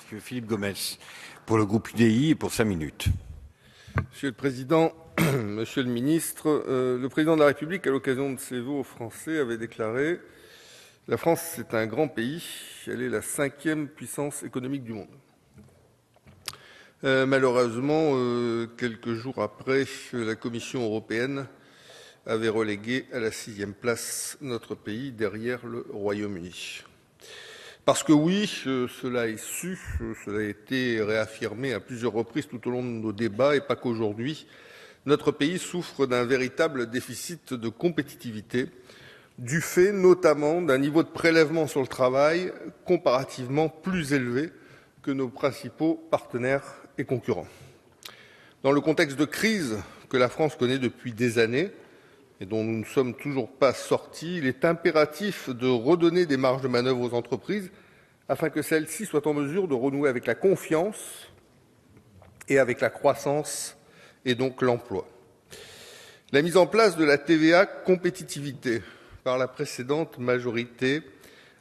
Monsieur Philippe Gomes, pour le groupe UDI et pour 5 minutes. Monsieur le Président, Monsieur le Ministre, le Président de la République, à l'occasion de ses vœux aux Français, avait déclaré « La France, c'est un grand pays, elle est la 5e puissance économique du monde ». Malheureusement, quelques jours après, la Commission européenne avait relégué à la 6e place notre pays, derrière le Royaume-Uni. Parce que oui, cela est su, cela a été réaffirmé à plusieurs reprises tout au long de nos débats, et pas qu'aujourd'hui, notre pays souffre d'un véritable déficit de compétitivité, du fait notamment d'un niveau de prélèvement sur le travail comparativement plus élevé que nos principaux partenaires et concurrents. Dans le contexte de crise que la France connaît depuis des années et dont nous ne sommes toujours pas sortis, il est impératif de redonner des marges de manœuvre aux entreprises afin que celles-ci soient en mesure de renouer avec la confiance et avec la croissance et donc l'emploi. La mise en place de la TVA compétitivité par la précédente majorité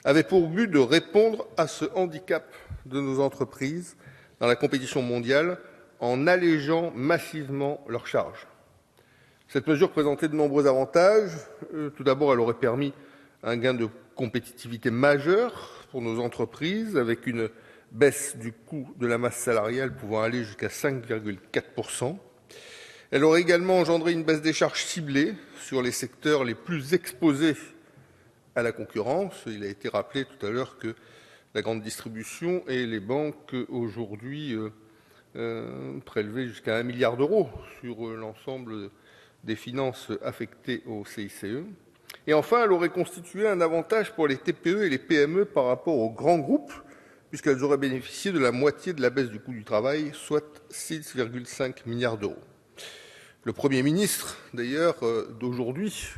avait pour but de répondre à ce handicap de nos entreprises dans la compétition mondiale en allégeant massivement leurs charges. Cette mesure présentait de nombreux avantages. Tout d'abord, elle aurait permis un gain de compétitivité majeur pour nos entreprises, avec une baisse du coût de la masse salariale pouvant aller jusqu'à 5,4%. Elle aurait également engendré une baisse des charges ciblées sur les secteurs les plus exposés à la concurrence. Il a été rappelé tout à l'heure que la grande distribution et les banques aujourd'hui prélevaient jusqu'à 1 milliard d'euros sur l'ensemble des finances affectées au CICE. Et enfin, elle aurait constitué un avantage pour les TPE et les PME par rapport aux grands groupes, puisqu'elles auraient bénéficié de la moitié de la baisse du coût du travail, soit 6,5 milliards d'euros. Le Premier ministre, d'ailleurs, d'aujourd'hui,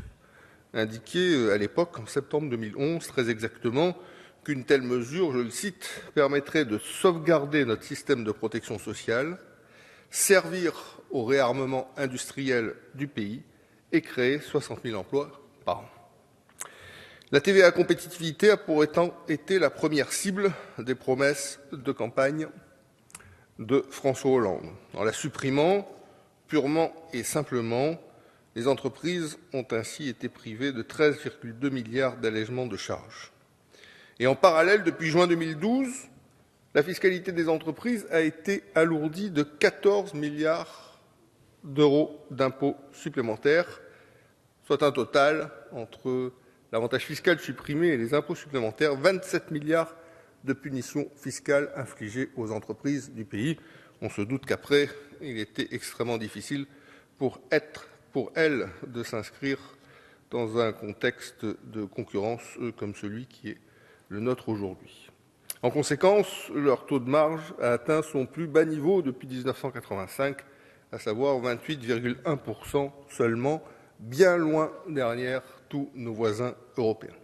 indiquait à l'époque, en septembre 2011, très exactement, qu'une telle mesure, je le cite, permettrait de sauvegarder notre système de protection sociale, servir au réarmement industriel du pays et créer 60 000 emplois par an. La TVA compétitivité a pour autant été la première cible des promesses de campagne de François Hollande. En la supprimant purement et simplement, les entreprises ont ainsi été privées de 13,2 milliards d'allègements de charges. Et en parallèle, depuis juin 2012, la fiscalité des entreprises a été alourdie de 14 milliards d'euros d'impôts supplémentaires, soit un total, entre l'avantage fiscal supprimé et les impôts supplémentaires, 27 milliards de punitions fiscales infligées aux entreprises du pays. On se doute qu'après, il était extrêmement difficile pour elles de s'inscrire dans un contexte de concurrence comme celui qui est le nôtre aujourd'hui. En conséquence, leur taux de marge a atteint son plus bas niveau depuis 1985, à savoir 28,1% seulement, bien loin derrière tous nos voisins européens.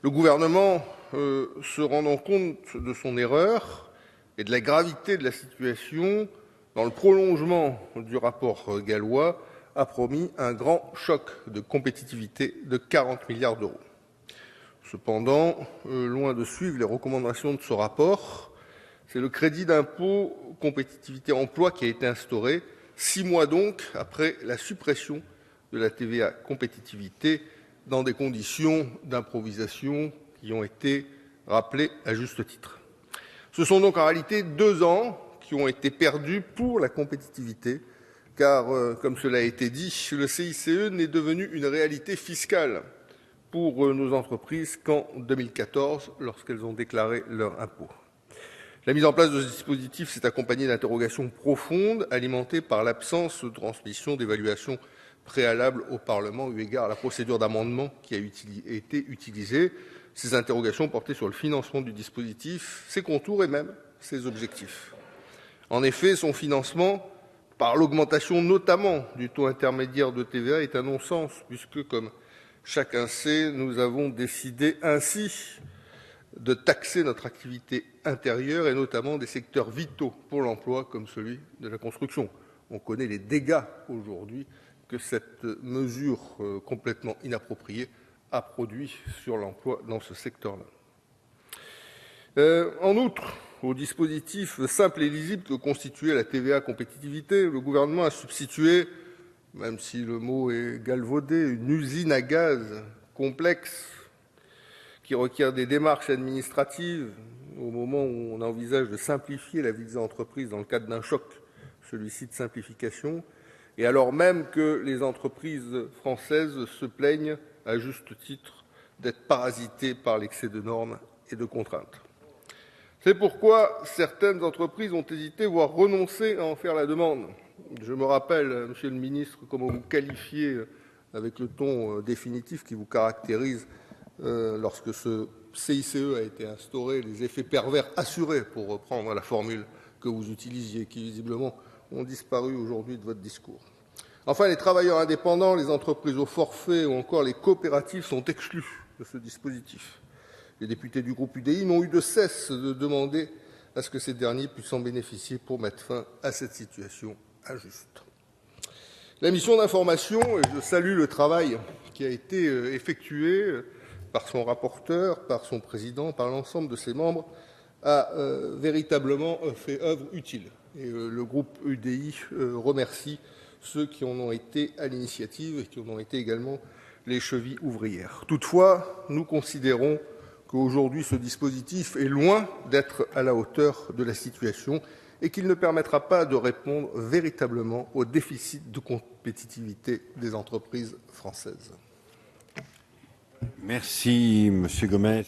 Le gouvernement, se rendant compte de son erreur et de la gravité de la situation, dans le prolongement du rapport Gallois, a promis un grand choc de compétitivité de 40 milliards d'euros. Cependant, loin de suivre les recommandations de ce rapport, c'est le crédit d'impôt compétitivité emploi qui a été instauré, 6 mois donc après la suppression de la TVA compétitivité, dans des conditions d'improvisation qui ont été rappelées à juste titre. Ce sont donc en réalité 2 ans qui ont été perdus pour la compétitivité, car, comme cela a été dit, le CICE n'est devenu une réalité fiscale pour nos entreprises qu'en 2014, lorsqu'elles ont déclaré leur impôt. La mise en place de ce dispositif s'est accompagnée d'interrogations profondes, alimentées par l'absence de transmission d'évaluation préalable au Parlement, eu égard à la procédure d'amendement qui a été utilisée. Ces interrogations portaient sur le financement du dispositif, ses contours et même ses objectifs. En effet, son financement, par l'augmentation notamment du taux intermédiaire de TVA, est un non-sens, puisque, comme chacun sait, nous avons décidé ainsi de taxer notre activité intérieure et notamment des secteurs vitaux pour l'emploi comme celui de la construction. On connaît les dégâts aujourd'hui que cette mesure complètement inappropriée a produit sur l'emploi dans ce secteur-là. En outre, au dispositif simple et lisible que constituait la TVA compétitivité, le gouvernement a substitué, même si le mot est galvaudé, une usine à gaz complexe qui requiert des démarches administratives au moment où on envisage de simplifier la vie des entreprises dans le cadre d'un choc, celui-ci de simplification, et alors même que les entreprises françaises se plaignent, à juste titre, d'être parasitées par l'excès de normes et de contraintes. C'est pourquoi certaines entreprises ont hésité, voire renoncé à en faire la demande. Je me rappelle, Monsieur le Ministre, comment vous qualifiez, avec le ton définitif qui vous caractérise, lorsque ce CICE a été instauré, les effets pervers assurés, pour reprendre la formule que vous utilisiez, qui visiblement ont disparu aujourd'hui de votre discours. Enfin, les travailleurs indépendants, les entreprises au forfait ou encore les coopératives sont exclus de ce dispositif. Les députés du groupe UDI n'ont eu de cesse de demander à ce que ces derniers puissent en bénéficier pour mettre fin à cette situation injuste. La mission d'information, et je salue le travail qui a été effectué par son rapporteur, par son président, par l'ensemble de ses membres, a véritablement fait œuvre utile. Et le groupe UDI remercie ceux qui en ont été à l'initiative et qui en ont été également les chevilles ouvrières. Toutefois, nous considérons qu'aujourd'hui, ce dispositif est loin d'être à la hauteur de la situation et qu'il ne permettra pas de répondre véritablement au déficit de compétitivité des entreprises françaises. Merci, Monsieur Gomes.